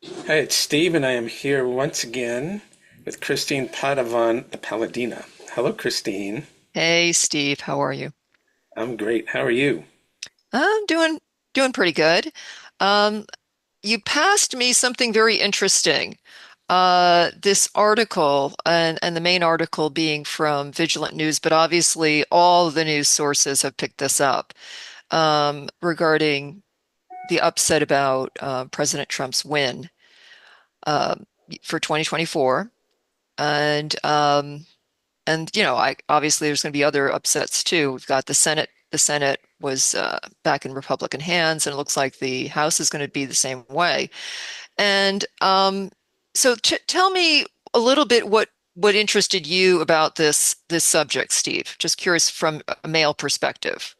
Hi, it's Steve, and I am here once again with Christine Padovan, the Paladina. Hello, Christine. Hey Steve, how are you? I'm great. How are you? I'm doing pretty good. Um, you passed me something very interesting. This article and the main article being from Vigilant News, but obviously all the news sources have picked this up regarding the upset about President Trump's win uh, for 2024, and I obviously there's going to be other upsets too. We've got the Senate. The Senate was back in Republican hands, and it looks like the House is going to be the same way. And so, tell me a little bit what interested you about this subject, Steve. Just curious from a male perspective.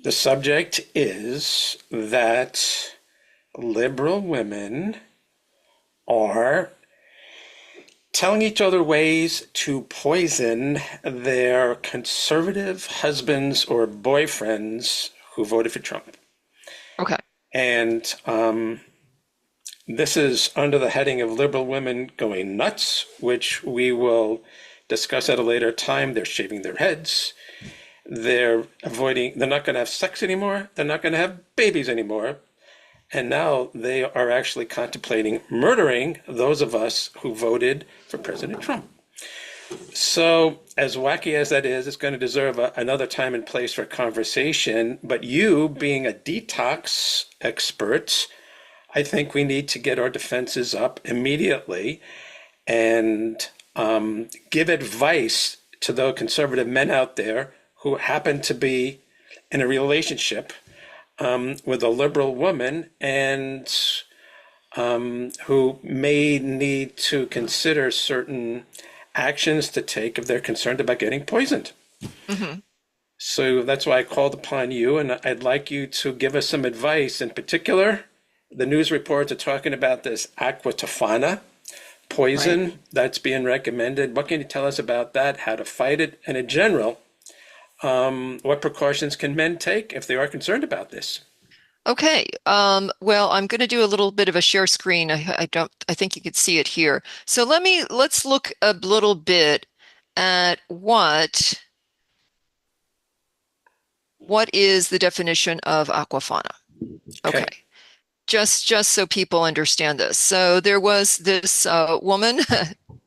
The subject is that liberal women are telling each other ways to poison their conservative husbands or boyfriends who voted for Trump. Okay. And this is under the heading of liberal women going nuts, which we will discuss at a later time. They're shaving their heads. They're not going to have sex anymore. They're not going to have babies anymore. And now they are actually contemplating murdering those of us who voted for President Trump. So, as wacky as that is, it's going to deserve another time and place for conversation. But you, being a detox expert, I think we need to get our defenses up immediately and give advice to those conservative men out there who happen to be in a relationship with a liberal woman and who may need to consider certain actions to take if they're concerned about getting poisoned. Hmm. So that's why I called upon you, and I'd like you to give us some advice. In particular, the news reports are talking about this aqua tofana Right. poison that's being recommended. What can you tell us about that, how to fight it, and in general, what precautions can men take if they are concerned about this? Okay. Well, I'm going to do a little bit of a share screen. I think you could see it here. So let's look a little bit at what is the definition of aquafana. Okay. Okay. Just so people understand this. So there was this woman,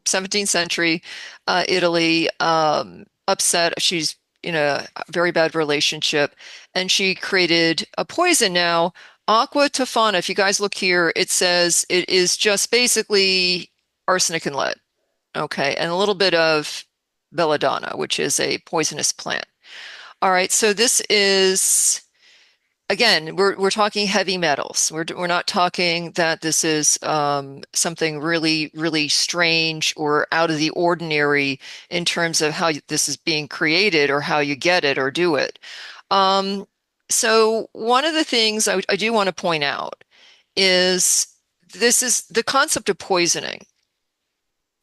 17th century Italy, upset. She's in a very bad relationship, and she created a poison. Now, aqua tofana, if you guys look here, it says it is just basically arsenic and lead. Okay, and a little bit of belladonna, which is a poisonous plant. All right, so this is again, we're talking heavy metals. We're not talking that this is something really strange or out of the ordinary in terms of how this is being created or how you get it or do it. Um, so one of the things I do want to point out is this is the concept of poisoning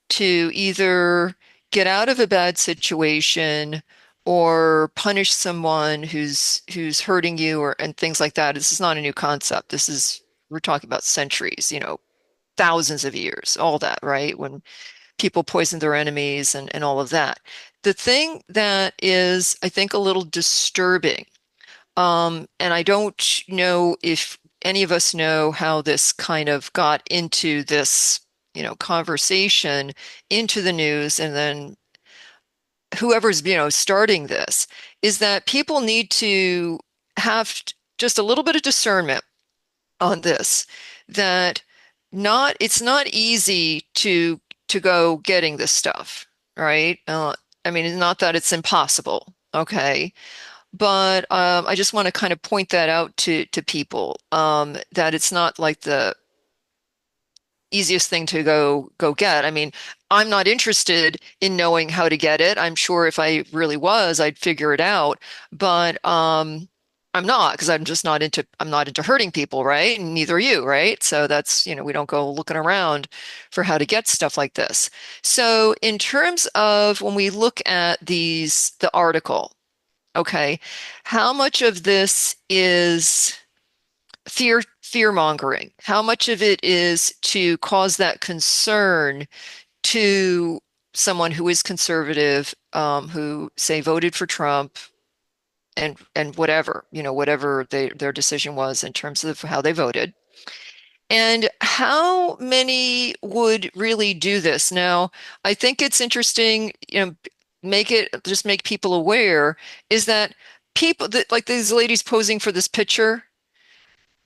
to either get out of a bad situation or punish someone who's hurting you or and things like that. This is not a new concept. This is we're talking about centuries, thousands of years, all that, right? When people poison their enemies and all of that. The thing that is, I think, a little disturbing, and I don't know if any of us know how this kind of got into this, conversation into the news, and then whoever's, starting this, is that people need to have just a little bit of discernment on this, that not it's not easy to go getting this stuff, right? I mean, it's not that it's impossible, okay? But I just want to kind of point that out to people that it's not like the easiest thing to go get. I mean, I'm not interested in knowing how to get it. I'm sure if I really was, I'd figure it out. But I'm not because I'm not into hurting people, right? And neither are you, right? So that's, we don't go looking around for how to get stuff like this. So in terms of when we look at the article, okay, how much of this is fear mongering? How much of it is to cause that concern to someone who is conservative, who say voted for Trump and whatever, whatever their decision was in terms of how they voted. And how many would really do this? Now, I think it's interesting, make people aware is that people that like these ladies posing for this picture,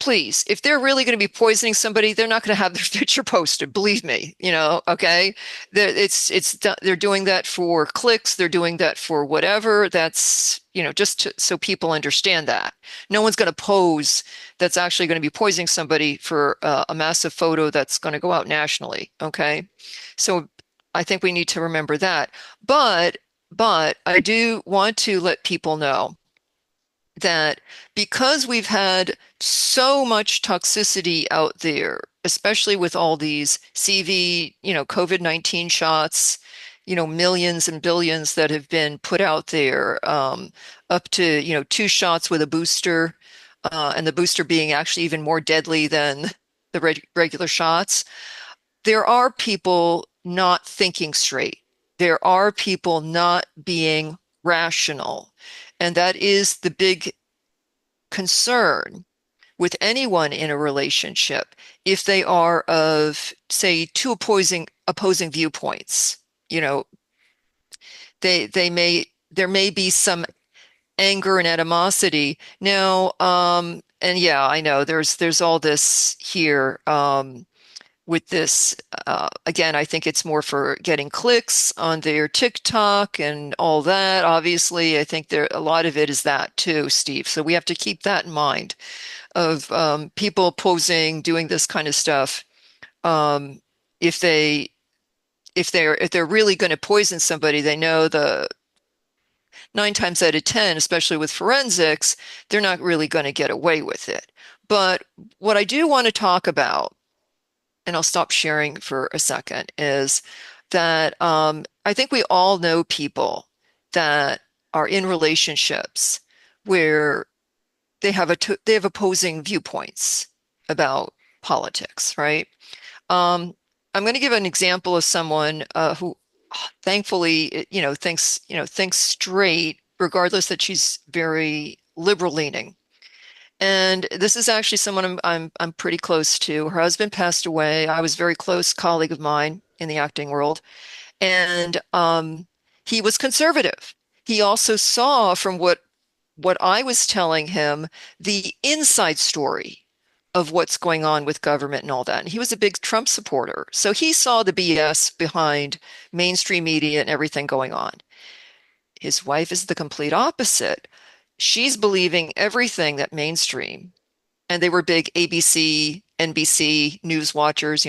please, if they're really going to be poisoning somebody, they're not going to have their picture posted. Believe me, okay? They're doing that for clicks. They're doing that for whatever. That's, so people understand that. No one's going to pose that's actually going to be poisoning somebody for a massive photo that's going to go out nationally, okay? So I think we need to remember that. But but I do want to let people know that because we've had so much toxicity out there, especially with all these CV, COVID-19 shots, millions and billions that have been put out there, up to, two shots with a booster, and the booster being actually even more deadly than the regular shots. There are people not thinking straight. There are people not being rational. And that is the big concern with anyone in a relationship if they are of, say, two opposing viewpoints. You know, they may there may be some anger and animosity. Now, and yeah, I know there's all this here. With this, again, I think it's more for getting clicks on their TikTok and all that. Obviously, I think there a lot of it is that too, Steve. So we have to keep that in mind of people posing, doing this kind of stuff. Um, if they if they're really going to poison somebody, they know the 9 times out of 10, especially with forensics, they're not really going to get away with it. But what I do want to talk about, and I'll stop sharing for a second, is that I think we all know people that are in relationships where they have opposing viewpoints about politics, right? Um, I'm going to give an example of someone who, thankfully, thinks straight, regardless that she's very liberal leaning. And this is actually someone I'm pretty close to. Her husband passed away. I was a very close colleague of mine in the acting world, and he was conservative. He also saw from what I was telling him the inside story of what's going on with government and all that. And he was a big Trump supporter. So he saw the BS behind mainstream media and everything going on. His wife is the complete opposite. She's believing everything that mainstream, and they were big ABC, NBC news watchers,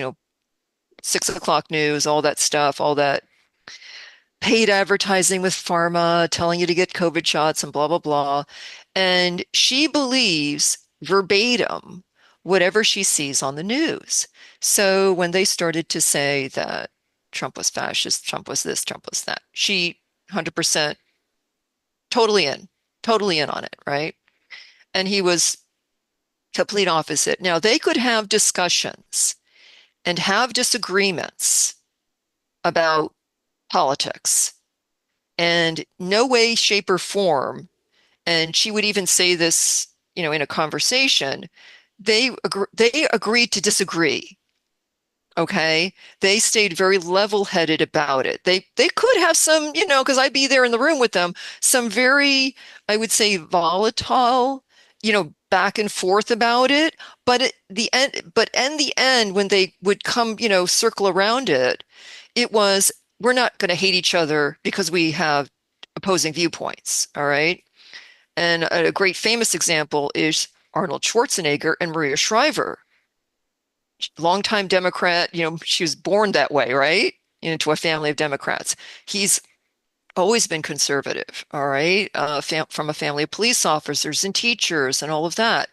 6 o'clock news, all that stuff, all that paid advertising with pharma telling you to get COVID shots and blah, blah, blah. And she believes verbatim whatever she sees on the news. So when they started to say that Trump was fascist, Trump was this, Trump was that, she 100% totally in, totally in on it, right? And he was complete opposite. Now they could have discussions and have disagreements about politics, and no way, shape, or form, and she would even say this, in a conversation, they agreed to disagree. Okay. They stayed very level-headed about it. They could have some, because I'd be there in the room with them, some very, I would say, volatile, back and forth about it. But in the end, when they would come, circle around it, it was, we're not going to hate each other because we have opposing viewpoints. All right. And a great famous example is Arnold Schwarzenegger and Maria Shriver, longtime Democrat. She was born that way, right? Into a family of Democrats. He's always been conservative, all right, from a family of police officers and teachers and all of that.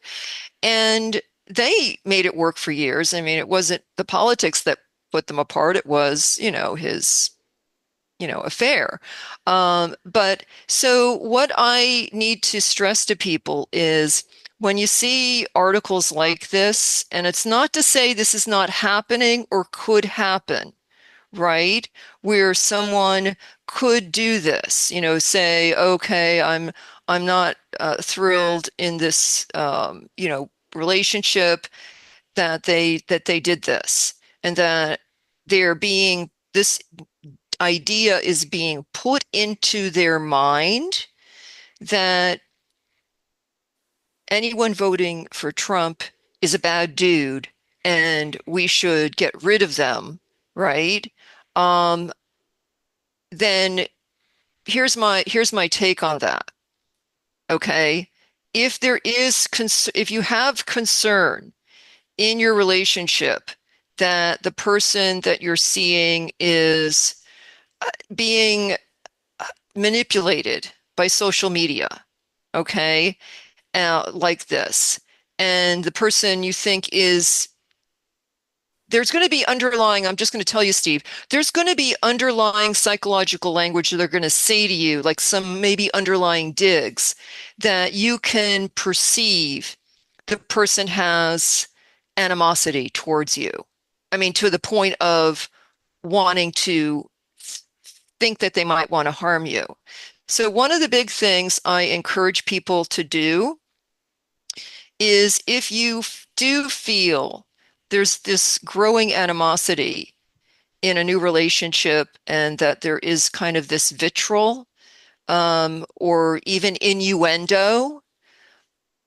And they made it work for years. I mean, it wasn't the politics that put them apart. It was, his, affair. But so what I need to stress to people is when you see articles like this, and it's not to say this is not happening or could happen, right? Where someone could do this, say, okay, I'm not thrilled in this, relationship that they did this, and that they're being this idea is being put into their mind that anyone voting for Trump is a bad dude and we should get rid of them, right? Um, then here's my take on that. Okay. If you have concern in your relationship that the person that you're seeing is being manipulated by social media, okay, like this, and the person you think is there's going to be underlying, I'm just going to tell you, Steve, there's going to be underlying psychological language that they're going to say to you, like some maybe underlying digs that you can perceive the person has animosity towards you. I mean, to the point of wanting to think that they might want to harm you. So, one of the big things I encourage people to do is if you do feel there's this growing animosity in a new relationship and that there is kind of this vitriol or even innuendo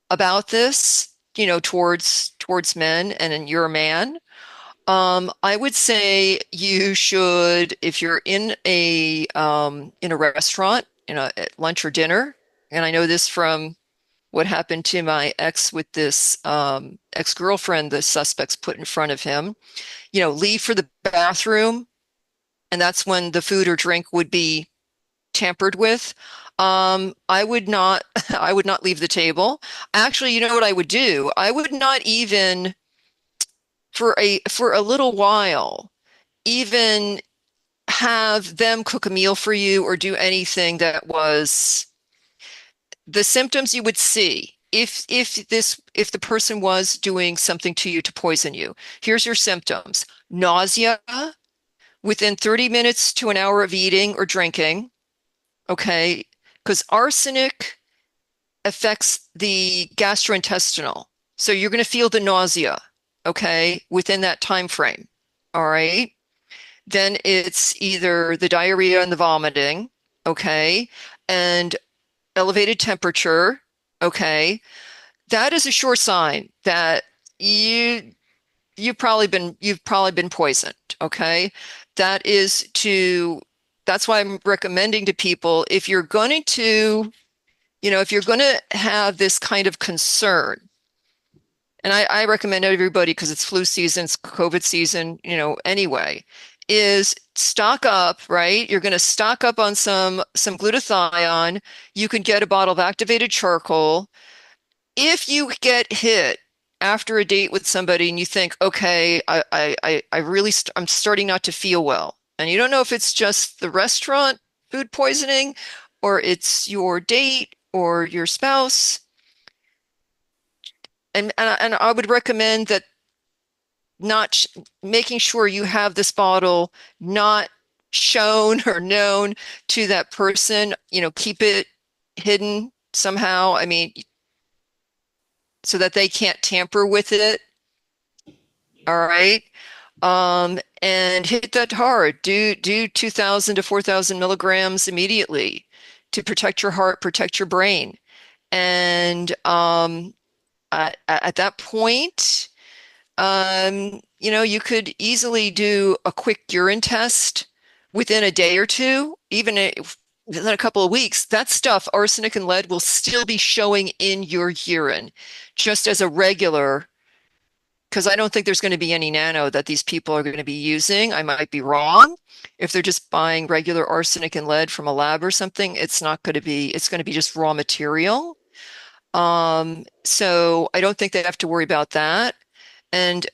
about this, towards men, and you're a man. I would say you should, if you're in a restaurant, at lunch or dinner, and I know this from what happened to my ex with this ex-girlfriend the suspects put in front of him, leave for the bathroom, and that's when the food or drink would be tampered with. I would not, I would not leave the table. Actually, you know what I would do? I would not even for a little while even have them cook a meal for you or do anything that was the symptoms you would see if the person was doing something to you to poison you. Here's your symptoms: nausea within 30 minutes to an hour of eating or drinking. Okay, because arsenic affects the gastrointestinal, so you're going to feel the nausea, okay, within that time frame. All right. Then it's either the diarrhea and the vomiting, okay, and elevated temperature, okay. That is a sure sign that you you've probably been poisoned, okay. That is to that's why I'm recommending to people, if you're going to have this kind of concern, and I recommend everybody, because it's flu season, it's COVID season, anyway, is stock up, right? You're going to stock up on some glutathione. You can get a bottle of activated charcoal. If you get hit after a date with somebody and you think, okay, I really, I'm starting not to feel well, and you don't know if it's just the restaurant food poisoning or it's your date or your spouse, and I would recommend that not making sure you have this bottle not shown or known to that person, keep it hidden somehow. I mean, so that they can't tamper with it. All right. And hit that hard. Do 2,000 to 4,000 milligrams immediately to protect your heart, protect your brain. And at that point, you could easily do a quick urine test within a day or two, even within a couple of weeks. That stuff, arsenic and lead, will still be showing in your urine just as a regular, because I don't think there's going to be any nano that these people are going to be using. I might be wrong. If they're just buying regular arsenic and lead from a lab or something, it's going to be just raw material. So I don't think they have to worry about that. And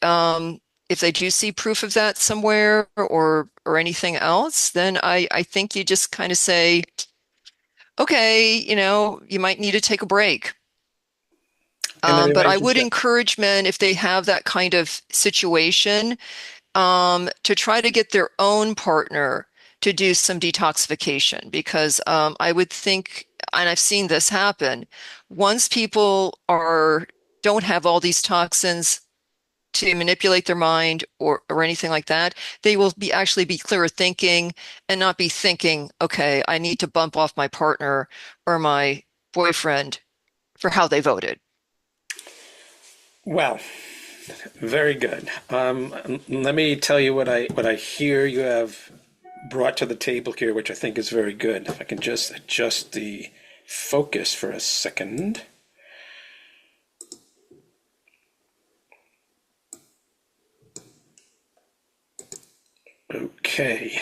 if they do see proof of that somewhere or anything else, then I think you just kind of say, okay, you might need to take a break. in the But I would relationship. encourage men, if they have that kind of situation, to try to get their own partner to do some detoxification because I would think, and I've seen this happen, once people are don't have all these toxins to manipulate their mind or anything like that, they will be actually be clearer thinking and not be thinking, okay, I need to bump off my partner or my boyfriend for how they voted. Well, very good. Let me tell you what I hear you have brought to the table here, which I think is very good. If I can just adjust the focus for a second. Okay.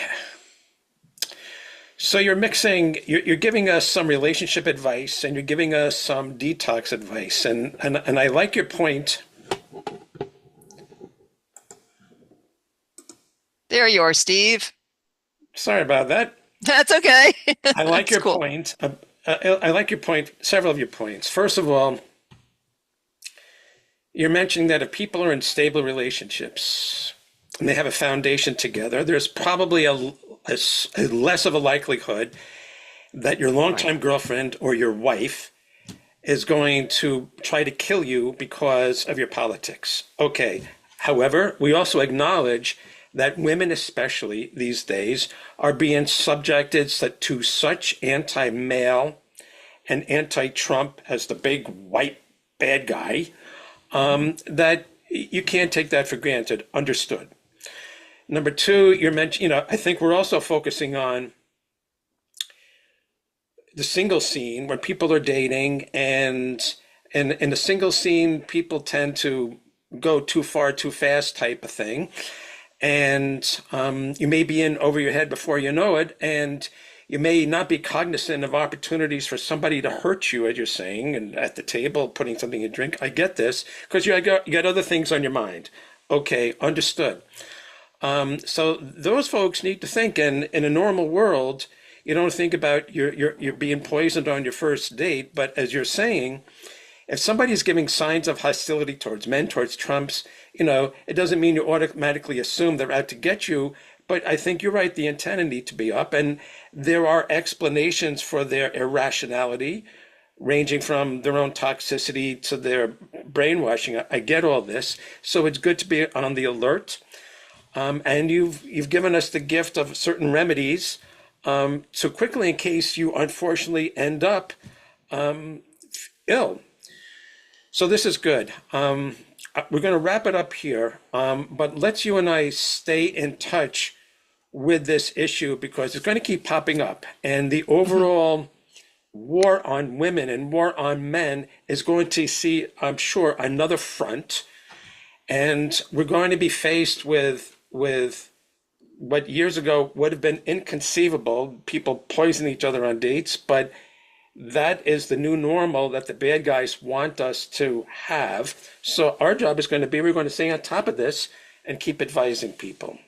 So you're giving us some relationship advice and you're giving us some detox advice. And I like your point. There you are, Steve. Sorry about that. That's okay. I like That's your cool. point. I like your point, several of your points. First of all, you're mentioning that if people are in stable relationships and they have a foundation together, there's probably a less of a likelihood that your Right. longtime girlfriend or your wife is going to try to kill you because of your politics. Okay. However, we also acknowledge that women, especially these days, are being subjected to such anti male and anti Trump as the big white bad guy that you can't take that for granted. Understood. Number two, you're mentioning, I think we're also focusing on the single scene when people are dating, and in the single scene, people tend to go too far, too fast type of thing. And you may be in over your head before you know it, and you may not be cognizant of opportunities for somebody to hurt you, as you're saying, and at the table putting something in drink. I get this because you got other things on your mind. Okay, understood. So those folks need to think, and in a normal world, you don't think about you're being poisoned on your first date. But as you're saying, if somebody's giving signs of hostility towards men, towards Trumps, it doesn't mean you automatically assume they're out to get you. But I think you're right, the antenna need to be up. And there are explanations for their irrationality, ranging from their own toxicity to their brainwashing. I get all this. So it's good to be on the alert. And you've given us the gift of certain remedies so quickly in case you unfortunately end up ill. So this is good. We're going to wrap it up here, but let's you and I stay in touch with this issue because it's going to keep popping up. And the Mhm. overall war on women and war on men is going to see, I'm sure, another front. And we're going to be faced with what years ago would have been inconceivable, people poison each other on dates, but that is the new normal that the bad guys want us to have. So our job is going to be we're going to stay on top of this and keep advising people.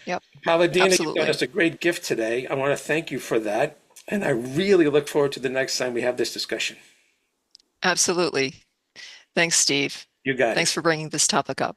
Yep, Paladina, you've done absolutely. us a great gift today. I want to thank you for that. And I really look forward to the next time we have this discussion. Absolutely. Thanks, Steve. You got it. Thanks for bringing this topic up.